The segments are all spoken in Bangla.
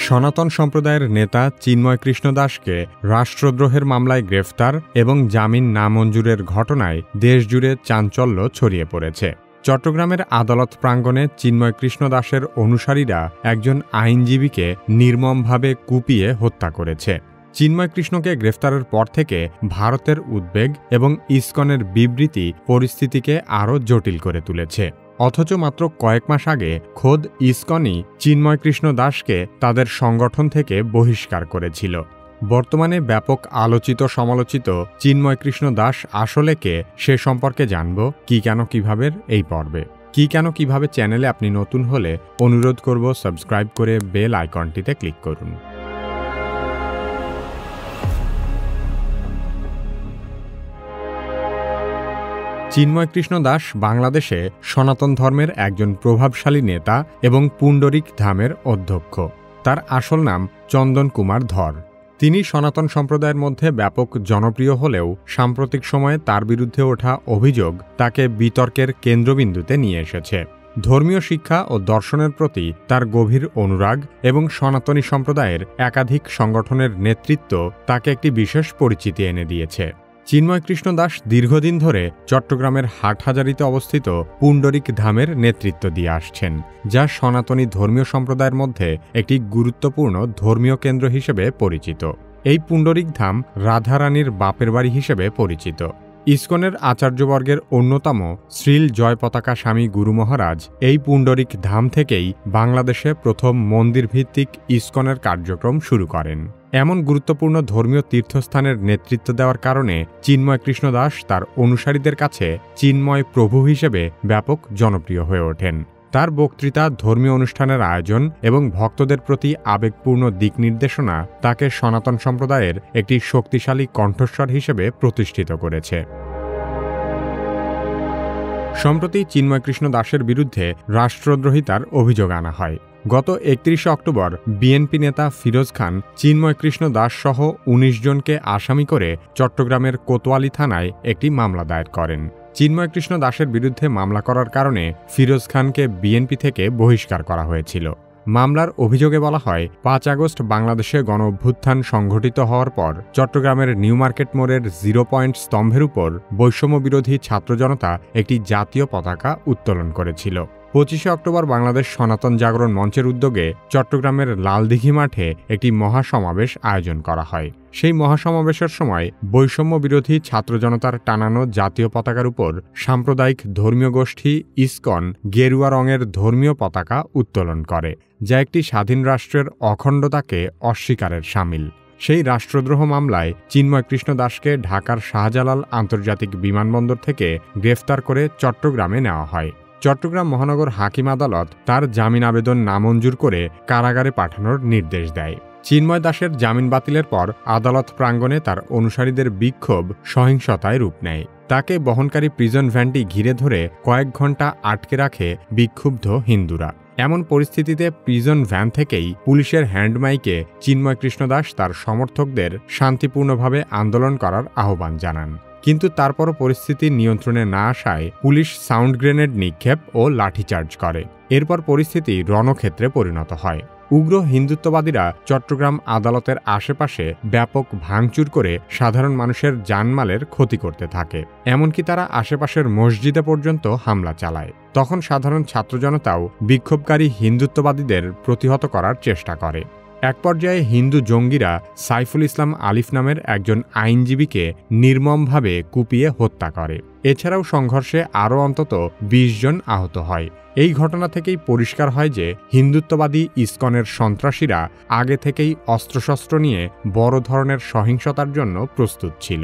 সনাতন সম্প্রদায়ের নেতা চিন্ময় কৃষ্ণ দাসকে রাষ্ট্রদ্রোহের মামলায় গ্রেফতার এবং জামিন নামঞ্জুরের ঘটনায় দেশজুড়ে চাঞ্চল্য ছড়িয়ে পড়েছে। চট্টগ্রামের আদালত প্রাঙ্গণে চিন্ময় কৃষ্ণ দাসের অনুসারীরা একজন আইনজীবীকে নির্মমভাবে কুপিয়ে হত্যা করেছে। চিন্ময় কৃষ্ণকে গ্রেফতারের পর থেকে ভারতের উদ্বেগ এবং ইসকনের বিবৃতি পরিস্থিতিকে আরও জটিল করে তুলেছে। অথচ মাত্র কয়েক মাস আগে খোদ ইসকনই চিন্ময় কৃষ্ণ দাসকে তাদের সংগঠন থেকে বহিষ্কার করেছিল। বর্তমানে ব্যাপক আলোচিত সমালোচিত চিন্ময় কৃষ্ণ দাস আসলে কে, সে সম্পর্কে জানব কি কেন কিভাবে এই পর্বে। কি কেন কিভাবে চ্যানেলে আপনি নতুন হলে অনুরোধ করব সাবস্ক্রাইব করে বেল আইকনটিতে ক্লিক করুন। চিন্ময় কৃষ্ণ দাস বাংলাদেশে সনাতন ধর্মের একজন প্রভাবশালী নেতা এবং পুণ্ডরিক ধামের অধ্যক্ষ। তার আসল নাম চন্দন কুমার ধর। তিনি সনাতন সম্প্রদায়ের মধ্যে ব্যাপক জনপ্রিয় হলেও সাম্প্রতিক সময়ে তার বিরুদ্ধে ওঠা অভিযোগ তাকে বিতর্কের কেন্দ্রবিন্দুতে নিয়ে এসেছে। ধর্মীয় শিক্ষা ও দর্শনের প্রতি তার গভীর অনুরাগ এবং সনাতনী সম্প্রদায়ের একাধিক সংগঠনের নেতৃত্ব তাকে একটি বিশেষ পরিচিতি এনে দিয়েছে। চিন্ময় কৃষ্ণ দাস দীর্ঘদিন ধরে চট্টগ্রামের হাটহাজারীতে অবস্থিত পুণ্ডরিক ধামের নেতৃত্ব দিয়ে আসছেন, যা সনাতনী ধর্মীয় সম্প্রদায়ের মধ্যে একটি গুরুত্বপূর্ণ ধর্মীয় কেন্দ্র হিসেবে পরিচিত। এই পুণ্ডরিক ধাম রাধারানীর বাপের বাড়ি হিসেবে পরিচিত। ইসকনের আচার্যবর্গের অন্যতম শ্রীল জয় পতাকা স্বামী গুরু মহারাজ এই পুণ্ডরিক ধাম থেকেই বাংলাদেশে প্রথম মন্দিরভিত্তিক ইসকনের কার্যক্রম শুরু করেন। এমন গুরুত্বপূর্ণ ধর্মীয় তীর্থস্থানের নেতৃত্ব দেওয়ার কারণে চিন্ময় কৃষ্ণ দাস তার অনুসারীদের কাছে চিন্ময় প্রভু হিসেবে ব্যাপক জনপ্রিয় হয়ে ওঠেন। তার বক্তৃতা, ধর্মীয় অনুষ্ঠানের আয়োজন এবং ভক্তদের প্রতি আবেগপূর্ণ দিক নির্দেশনা তাকে সনাতন সম্প্রদায়ের একটি শক্তিশালী কণ্ঠস্বর হিসেবে প্রতিষ্ঠিত করেছে। সম্প্রতি চিন্ময় কৃষ্ণ দাসের বিরুদ্ধে রাষ্ট্রদ্রোহিতার অভিযোগ আনা হয়। গত ৩১ অক্টোবর বিএনপি নেতা ফিরোজ খান চিন্ময় কৃষ্ণ দাস সহ ১৯ জনকে আসামি করে চট্টগ্রামের কোতোয়ালি থানায় একটি মামলা দায়ের করেন। চিন্ময় কৃষ্ণ দাসের বিরুদ্ধে মামলা করার কারণে ফিরোজ খানকে বিএনপি থেকে বহিষ্কার করা হয়েছিল। মামলার অভিযোগে বলা হয়, ৫ আগস্ট বাংলাদেশে গণঅভ্যুত্থান সংঘটিত হওয়ার পর চট্টগ্রামের নিউ মার্কেট মোড়ের 0 পয়েন্ট স্তম্ভের উপর বৈষম্যবিরোধী ছাত্র জনতা একটি জাতীয় পতাকা উত্তোলন করেছিল। ২৫ অক্টোবর বাংলাদেশ সনাতন জাগরণ মঞ্চের উদ্যোগে চট্টগ্রামের লালদিঘি মাঠে একটি মহাসমাবেশ আয়োজন করা হয়। সেই মহাসমাবেশের সময় বৈষম্য বিরোধী ছাত্র জনতার টানানো জাতীয় পতাকার উপর সাম্প্রদায়িক ধর্মীয় গোষ্ঠী ইসকন গেরুয়া রঙের ধর্মীয় পতাকা উত্তোলন করে, যা একটি স্বাধীন রাষ্ট্রের অখণ্ডতাকে অস্বীকারের শামিল। সেই রাষ্ট্রদ্রোহ মামলায় চিন্ময় কৃষ্ণ দাসকে ঢাকার শাহজালাল আন্তর্জাতিক বিমানবন্দর থেকে গ্রেফতার করে চট্টগ্রামে নেওয়া হয়। চট্টগ্রাম মহানগর হাকিম আদালত তার জামিন আবেদন নামঞ্জুর করে কারাগারে পাঠানোর নির্দেশ দেয়। চিন্ময় দাসের জামিন বাতিলের পর আদালত প্রাঙ্গণে তার অনুসারীদের বিক্ষোভ সহিংসতায় রূপ নেয়। তাকে বহনকারী প্রিজন ভ্যানটি ঘিরে ধরে কয়েক ঘণ্টা আটকে রাখে বিক্ষুব্ধ হিন্দুরা। এমন পরিস্থিতিতে প্রিজন ভ্যান থেকেই পুলিশের হ্যান্ডমাইকে চিন্ময় কৃষ্ণ দাস তার সমর্থকদের শান্তিপূর্ণভাবে আন্দোলন করার আহ্বান জানান। কিন্তু তারপরও পরিস্থিতি নিয়ন্ত্রণে না আসায় পুলিশ সাউন্ড গ্রেনেড নিক্ষেপ ও লাঠিচার্জ করে। এরপর পরিস্থিতি রণক্ষেত্রে পরিণত হয়। উগ্র হিন্দুত্ববাদীরা চট্টগ্রাম আদালতের আশেপাশে ব্যাপক ভাঙচুর করে সাধারণ মানুষের জানমালের ক্ষতি করতে থাকে। এমনকি তারা আশেপাশের মসজিদে পর্যন্ত হামলা চালায়। তখন সাধারণ ছাত্র জনতাও বিক্ষোভকারী হিন্দুত্ববাদীদের প্রতিহত করার চেষ্টা করে। এক পর্যায়ে হিন্দু জঙ্গিরা সাইফুল ইসলাম আলিফ নামের একজন আইনজীবীকে নির্মমভাবে কুপিয়ে হত্যা করে। এছাড়াও সংঘর্ষে আরও অন্তত ২০ জন আহত হয়। এই ঘটনা থেকেই পরিষ্কার হয় যে হিন্দুত্ববাদী ইসকনের সন্ত্রাসীরা আগে থেকেই অস্ত্রশস্ত্র নিয়ে বড় ধরনের সহিংসতার জন্য প্রস্তুত ছিল।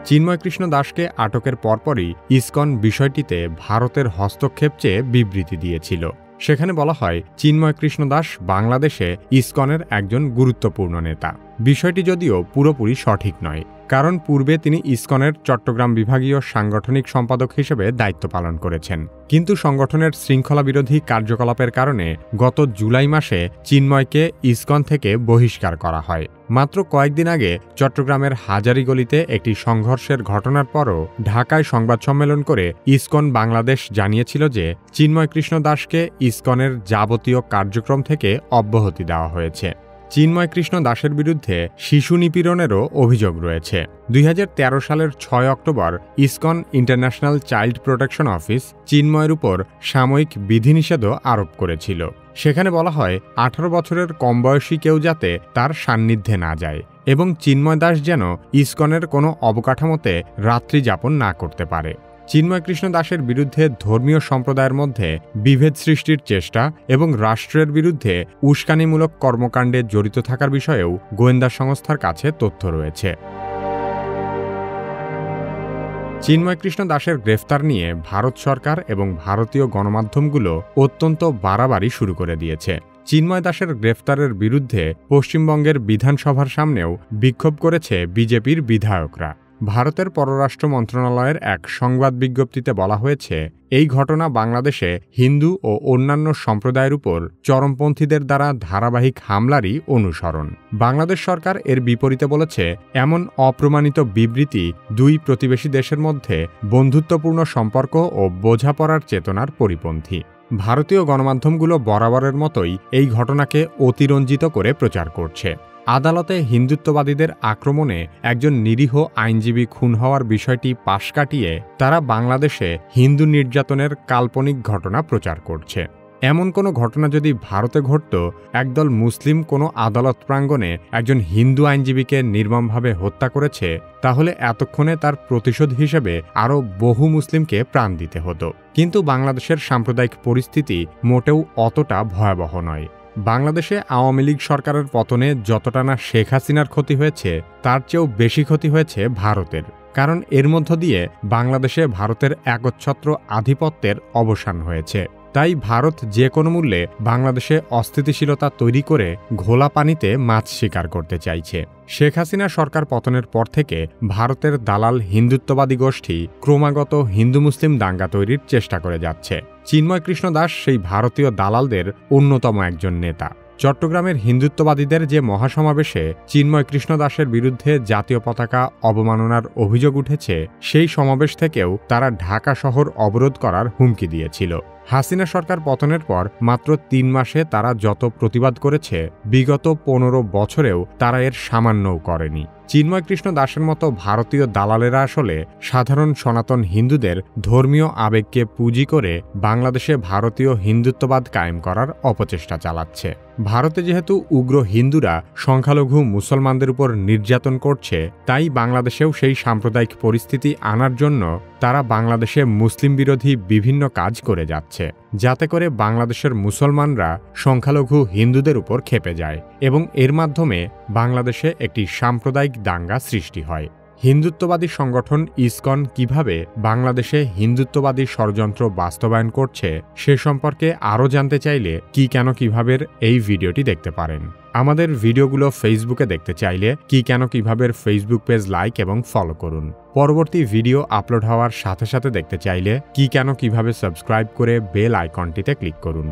চিন্ময় কৃষ্ণ দাসকে আটকের পরপরই ইসকন বিষয়টিতে ভারতের হস্তক্ষেপ চেয়ে বিবৃতি দিয়েছিল। সেখানে বলা হয়, চিন্ময় কৃষ্ণ দাস বাংলাদেশে ইসকনের একজন গুরুত্বপূর্ণ নেতা। বিষয়টি যদিও পুরোপুরি সঠিক নয়, কারণ পূর্বে তিনি ইসকনের চট্টগ্রাম বিভাগীয় সাংগঠনিক সম্পাদক হিসেবে দায়িত্ব পালন করেছেন। কিন্তু সংগঠনের শৃঙ্খলা বিরোধী কার্যকলাপের কারণে গত জুলাই মাসে চিন্ময়কে ইসকন থেকে বহিষ্কার করা হয়। মাত্র কয়েকদিন আগে চট্টগ্রামের হাজারীগলিতে একটি সংঘর্ষের ঘটনার পরও ঢাকায় সংবাদ সম্মেলন করে ইসকন বাংলাদেশ জানিয়েছিল যে চিন্ময় কৃষ্ণ দাসকে ইসকনের যাবতীয় কার্যক্রম থেকে অব্যাহতি দেওয়া হয়েছে। চিন্ময় কৃষ্ণ দাসের বিরুদ্ধে শিশু নিপীড়নেরও অভিযোগ রয়েছে। 2013 সালের 6 অক্টোবর ISKCON international child protection office চিন্ময়ের উপর সাময়িক বিধিনিষেধও আরোপ করেছিল। সেখানে বলা হয় 18 বছরের কম বয়সী কেউ যাতে তার সান্নিধ্যে না যায় এবং চিন্ময় দাস যেন ইসকনের কোনো অবকাঠামোতে রাত্রি যাপন না করতে পারে। চিন্ময় কৃষ্ণ দাসের বিরুদ্ধে ধর্মীয় সম্প্রদায়ের মধ্যে বিভেদ সৃষ্টির চেষ্টা এবং রাষ্ট্রের বিরুদ্ধে উস্কানিমূলক কর্মকাণ্ডে জড়িত থাকার বিষয়েও গোয়েন্দা সংস্থার কাছে তথ্য রয়েছে। চিন্ময় কৃষ্ণ দাসের গ্রেফতার নিয়ে ভারত সরকার এবং ভারতীয় গণমাধ্যমগুলো অত্যন্ত বাড়াবাড়ি শুরু করে দিয়েছে। চিন্ময় দাসের গ্রেফতারের বিরুদ্ধে পশ্চিমবঙ্গের বিধানসভার সামনেও বিক্ষোভ করেছে বিজেপির বিধায়করা। ভারতের পররাষ্ট্র মন্ত্রণালয়ের এক সংবাদ বিজ্ঞপ্তিতে বলা হয়েছে, এই ঘটনা বাংলাদেশে হিন্দু ও অন্যান্য সম্প্রদায়ের উপর চরমপন্থীদের দ্বারা ধারাবাহিক হামলারই অনুসরণ। বাংলাদেশ সরকার এর বিপরীতে বলেছে, এমন অপ্রমাণিত বিবৃতি দুই প্রতিবেশী দেশের মধ্যে বন্ধুত্বপূর্ণ সম্পর্ক ও বোঝাপড়ার চেতনার পরিপন্থী। ভারতীয় গণমাধ্যমগুলো বরাবরের মতোই এই ঘটনাকে অতিরঞ্জিত করে প্রচার করছে। আদালতে হিন্দুত্ববাদীদের আক্রমণে একজন নিরীহ আইনজীবী খুন হওয়ার বিষয়টি পাশ কাটিয়ে তারা বাংলাদেশে হিন্দু নির্যাতনের কাল্পনিক ঘটনা প্রচার করছে। এমন কোনো ঘটনা যদি ভারতে ঘটত, একদল মুসলিম কোনো আদালত প্রাঙ্গণে একজন হিন্দু আইনজীবীকে নির্মমভাবে হত্যা করেছে, তাহলে এতক্ষণে তার প্রতিশোধ হিসেবে আরও বহু মুসলিমকে প্রাণ দিতে হতো। কিন্তু বাংলাদেশের সাম্প্রদায়িক পরিস্থিতি মোটেও অতটা ভয়াবহ নয়। বাংলাদেশে আওয়ামী লীগ সরকারের পতনে যতটা না শেখ হাসিনার ক্ষতি হয়েছে, তার চেয়েও বেশি ক্ষতি হয়েছে ভারতের। কারণ এর মধ্য দিয়ে বাংলাদেশে ভারতের একচ্ছত্র আধিপত্যের অবসান হয়েছে। তাই ভারত যে কোনো মূল্যে বাংলাদেশে অস্থিতিশীলতা তৈরি করে ঘোলা পানিতে মাছ শিকার করতে চাইছে। শেখ হাসিনা সরকার পতনের পর থেকে ভারতের দালাল হিন্দুত্ববাদী গোষ্ঠী ক্রমাগত হিন্দু মুসলিম দাঙ্গা তৈরির চেষ্টা করে যাচ্ছে। চিন্ময় কৃষ্ণ দাস সেই ভারতীয় দালালদের অন্যতম একজন নেতা। চট্টগ্রামের হিন্দুত্ববাদীদের যে মহাসমাবেশে চিন্ময় কৃষ্ণ দাসের বিরুদ্ধে জাতীয় পতাকা অবমাননার অভিযোগ উঠেছে, সেই সমাবেশ থেকেও তারা ঢাকা শহর অবরোধ করার হুমকি দিয়েছিল। হাসিনা সরকার পতনের পর মাত্র 3 মাসে তারা যত প্রতিবাদ করেছে, বিগত 15 বছরেও তারা এর সামান্যও করেনি। চিন্ময় কৃষ্ণ দাসের মতো ভারতীয় দালালেরা আসলে সাধারণ সনাতন হিন্দুদের ধর্মীয় আবেগকে পুঁজি করে বাংলাদেশে ভারতীয় হিন্দুত্ববাদ কায়েম করার অপচেষ্টা চালাচ্ছে। ভারতে যেহেতু উগ্র হিন্দুরা সংখ্যালঘু মুসলমানদের উপর নির্যাতন করছে, তাই বাংলাদেশেও সেই সাম্প্রদায়িক পরিস্থিতি আনার জন্য তারা বাংলাদেশে মুসলিম বিরোধী বিভিন্ন কাজ করে যাচ্ছে, যাতে করে বাংলাদেশের মুসলমানরা সংখ্যালঘু হিন্দুদের উপর ক্ষেপে যায় এবং এর মাধ্যমে বাংলাদেশে একটি সাম্প্রদায়িক দাঙ্গা সৃষ্টি হয়। হিন্দুত্ববাদী সংগঠন ইসকন কিভাবে বাংলাদেশে হিন্দুত্ববাদী ষড়যন্ত্র বাস্তবায়ন করছে সে সম্পর্কে আরও জানতে চাইলে কি কেন কিভাবে এই ভিডিওটি দেখতে পারেন। আমাদের ভিডিওগুলো ফেসবুকে দেখতে চাইলে কি কেন কিভাবে ফেসবুক পেজ লাইক এবং ফলো করুন। পরবর্তী ভিডিও আপলোড হওয়ার সাথে সাথে দেখতে চাইলে কি কেন কিভাবে সাবস্ক্রাইব করে বেল আইকনটিতে ক্লিক করুন।